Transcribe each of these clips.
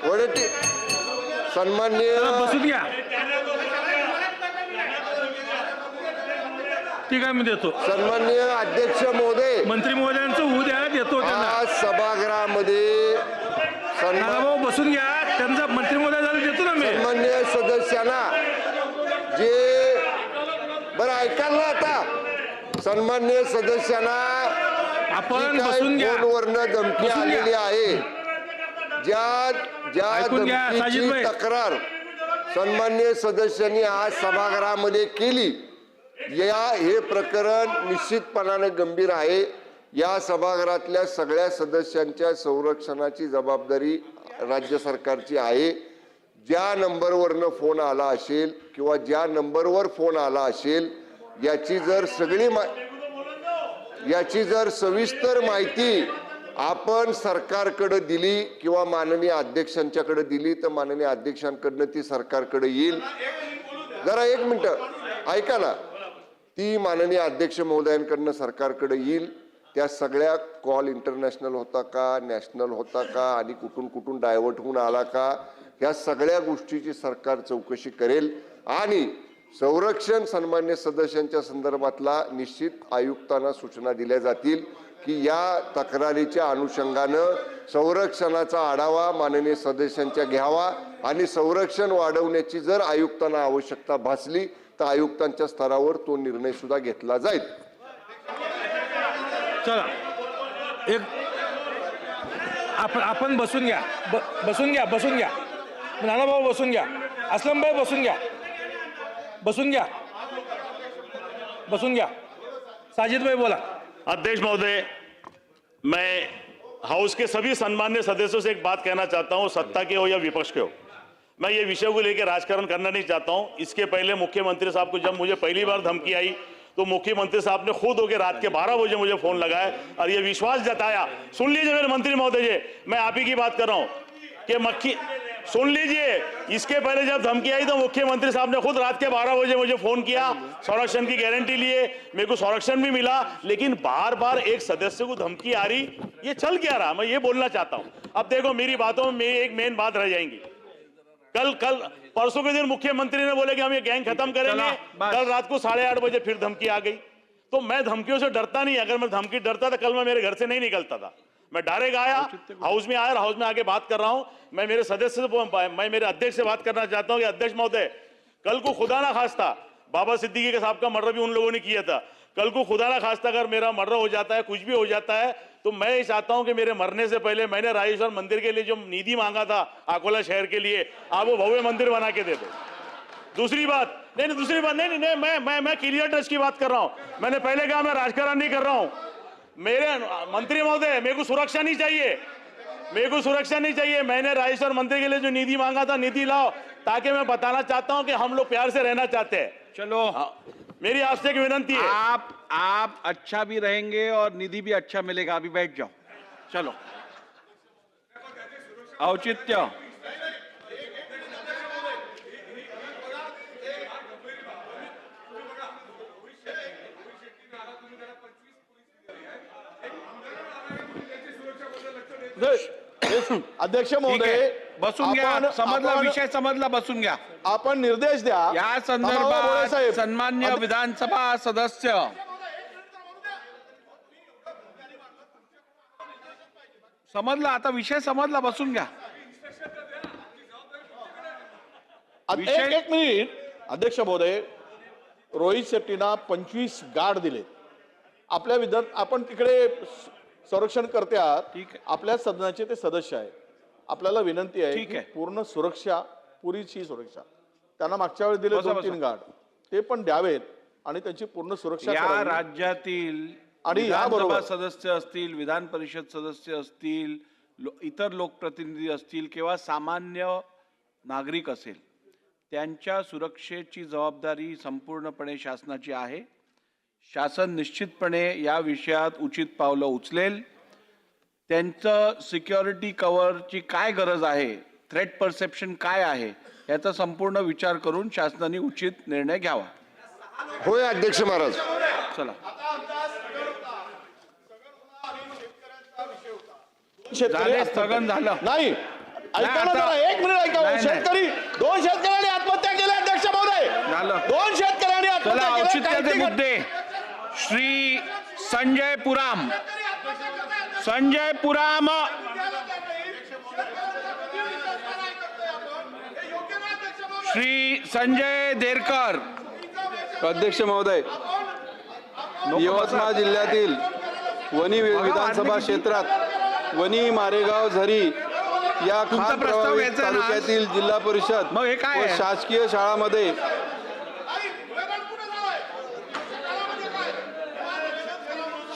वडट्टी सन्माननीय बसून घ्या. ठीक आहे, मी देतो. सन्माननीय अध्यक्ष महोदय, मंत्री महोदयांचं होऊ द्या, देतो त्यांना. आज सभागृहामध्ये भाऊ बसून घ्या, त्यांचा मंत्री महोदय झालं देतो ना मी. सन्माननीय सदस्यांना जे बरं ऐकाल ना आता, सन्माननीय सदस्यांना आपण बसून घ्या. फोनवरनं धमकी बसून घ्या. आलेली आहे, ज्या ऐकून घ्या, धमकीची साजिदभाई. तक्रार सन्माननीय सदस्यांनी आज सभागृहामध्ये केली, हे प्रकरण निश्चितपणाने गंभीर आहे. या सभागृहातल्या सगळ्या सदस्यांच्या संरक्षणाची जबाबदारी राज्य सरकारची आहे. ज्या नंबरवरनं फोन आला असेल किंवा ज्या नंबरवर फोन आला असेल, याची जर सविस्तर माहिती आपण सरकारकडे दिली किंवा माननीय अध्यक्षांच्याकडे दिली तर माननीय अध्यक्षांकडनं ती सरकारकडे येईल. जरा एक मिनिट ऐका ना, ती माननीय अध्यक्ष महोदयांकडनं सरकारकडे येईल. त्या सगळ्या कॉल इंटरनॅशनल होता का, नॅशनल होता का आणि कुठून कुठून डायव्हर्ट होऊन आला का, ह्या सगळ्या गोष्टीची सरकार चौकशी करेल आणि संरक्षण सन्मान्य सदस्यांच्या संदर्भातला निश्चित आयुक्तांना सूचना दिल्या जातील की या तक्रारीच्या अनुषंगानं संरक्षणाचा आढावा माननीय सदस्यांच्या घ्यावा आणि संरक्षण वाढवण्याची जर आयुक्तांना आवश्यकता भासली तर आयुक्तांच्या स्तरावर तो निर्णय सुद्धा घेतला जाईल. चला एक आपण बसून घ्या. बसून घ्या. नानाभाऊ बसून घ्या. असलम भाई बसून घ्या. साजिद भाई बोला. अध्यक्ष महोदय, मैं हाउस के सभी सम्मान्य सदस्यों से एक बात कहना चाहता हूं, सत्ता के हो या विपक्ष के हो. मैं ये विषय को लेकर राजकारण करना नहीं चाहता हूं. इसके पहले मुख्यमंत्री साहब को जब मुझे पहली बार धमकी आई तो मुख्यमंत्री साहब ने खुद होकर रात के 12 बजे मुझे फोन लगाया और ये विश्वास जताया. सुन लीजिए मेरे मंत्री महोदय जी, मैं आप ही की बात कर रहा हूं कि सुन लीजिए, इसके पहले जब धमकी आई तो मुख्यमंत्री साहब ने खुद रात के 12 बजे मुझे फोन किया, संरक्षण की गारंटी लिए, मेरे को संरक्षण भी मिला, लेकिन बार बार एक सदस्य को धमकी आ रही, ये चल क्या रहा, मैं ये बोलना चाहता हूं. अब देखो मेरी बातों में एक मेन बात रह जाएंगी. कल परसों के दिन मुख्यमंत्री ने बोले कि हम ये गैंग खत्म करेंगे, कल रात को 8:30 बजे फिर धमकी आ गई. तो मैं धमकियों से डरता नहीं, अगर मैं धमकी डरता तो कल मैं मेरे घर से नहीं निकलता था. मैं डायरेक्ट आया, हाउस में आया और हाउस में आके बात कर रहा हूं. मैं मेरे सदस्य से, मैं मेरे अध्यक्ष से बात करना चाहता हूं कि अध्यक्ष महोदय, कल को खुदा ना खास्ता, बाबा सिद्दीकी के साहब का मर्डर भी उन लोगों ने किया था, कल को खुदा ना खास्ता अगर मेरा मर्डर हो जाता है, कुछ भी हो जाता है, तो मैं ये चाहता हूं कि मेरे मरने से पहले मैंने राजेश्वर मंदिर के लिए जो निधि मांगा था अकोला शहर के लिए, आप वो भव्य मंदिर बना के दे दो. दूसरी बात नहीं, मैं क्लियर टच की बात कर रहा हूं. मैंने पहले कहा मैं राजकारण नहीं कर रहा हूं. मेरे मंत्री महोदय, मेरे को सुरक्षा नहीं चाहिए. मैंने राजेश्वर मंदिर के लिए जो निधि मांगा था, निधि लाओ, ताकि मैं बताना चाहता हूं कि हम लोग प्यार से रहना चाहते हैं. चलो, मेरी आपसे एक विनंती है. आप अच्छा भी रहेंगे और निधि भी अच्छा मिलेगा. अभी बैठ जाओ. चलो, औचित्य. अध्यक्ष महोदय, बसून घ्या. समजला विषय, समजला. बसून घ्या. आपण निर्देश द्या. या संदर्भात साहेब, सन्मान्य विधानसभा सदस्य समजला. आता विषय समजला. बसून घ्या. एक मिनिट. अध्यक्ष महोदय, रोहित शेट्टीना 25 गार्ड दिले. आपल्या आपण तिकडे संरक्षण करते आहात. ठीक आहे. आपल्या सदनाचे ते सदस्य आहेत. आपल्याला विनंती आहे ठीक की आहे. पूर्ण सुरक्षा, पुरीची सुरक्षा त्यांना मागच्या वेळी दिले बसा, 2-3 गार्ड, ते पण द्यावेत आणि त्यांची पूर्ण सुरक्षा या करावी. राज्यातील आणि विधानसभा याबरोबर सदस्य असतील, विधान परिषद सदस्य असतील, इतर लोकप्रतिनिधी असतील किंवा सामान्य नागरिक असेल, त्यांच्या सुरक्षेची जबाबदारी संपूर्णपणे शासनाची आहे. शासन निश्चितपणे या विषयात उचित पावलं उचलेल. त्यांचं सिक्युरिटी कव्हरची काय गरज आहे, थ्रेट परसेप्शन काय आहे, याचा संपूर्ण विचार करून शासनाने उचित निर्णय घ्यावा. होय अध्यक्ष महाराज. चला, शेतकरी स्थगन झालं. नाही. ऐका ना आता- जरा, एक मिनिट ऐका. नाही, नाही. शेतकरी, 2 शेतकऱ्यांनी आत्महत्या केल्या अध्यक्ष महोदय. झालं. 2 शेतकऱ्यांनी चला आत्महत्या केल्या. औचित्याचे काही मुद्दे. श्री संजय पुराम, संजय पुराम, श्री संजय देरकर. अध्यक्ष महोदय, यवतमाळ जिल्ह्यातील वणी विधानसभा क्षेत्रात वणी, मारेगाव, झरी या तुमचा खान प्रस्ताव प्रभावित घ्यायचा आहे ना? तालुक्यातील जिल्हा परिषद मग हे काय व आहे? शासकीय शाळांमध्ये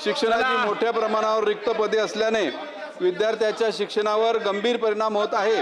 शिक्षणाची मोठ्या प्रमाणावर रिक्त पदे असल्याने विद्यार्थ्याच्या शिक्षणावर गंभीर परिणाम होत आहे.